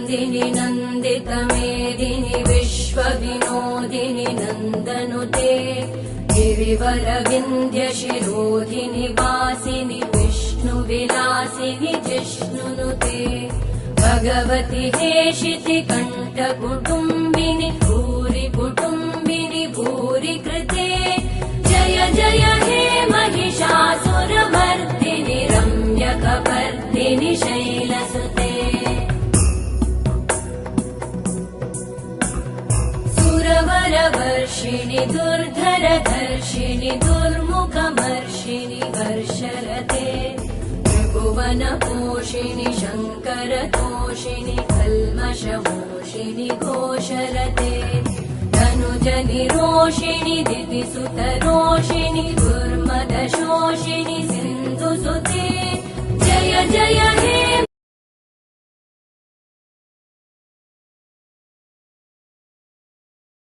नन्दिनि नन्दितमेदिनि विश्वविनोदिनि नन्दनुते गिरिवरविन्ध्यशिरोधिनि वासिनि विष्णुविलासिनि जिष्णुनुते भगवति हेशिति कण्ठकुटुम्बिनि भूरि कुटुम्बिनि भूरि कृते जय जय हे महिषासुरमर्दिनि रम्यकपर्दिनि शैलसुते सुरवरवर्षिणि दुर्धरधर्षिणि दुर्मुखमर्षिणि वर्षरते त्रिभुवनपोषिणि शङ्करतोषिणि कल्मषमोषिणि घोषरते धनुजनिरोषिणि दितिसुतरोषिणि दुर्मदशोषिणि सिन्धुसुते जय जय हे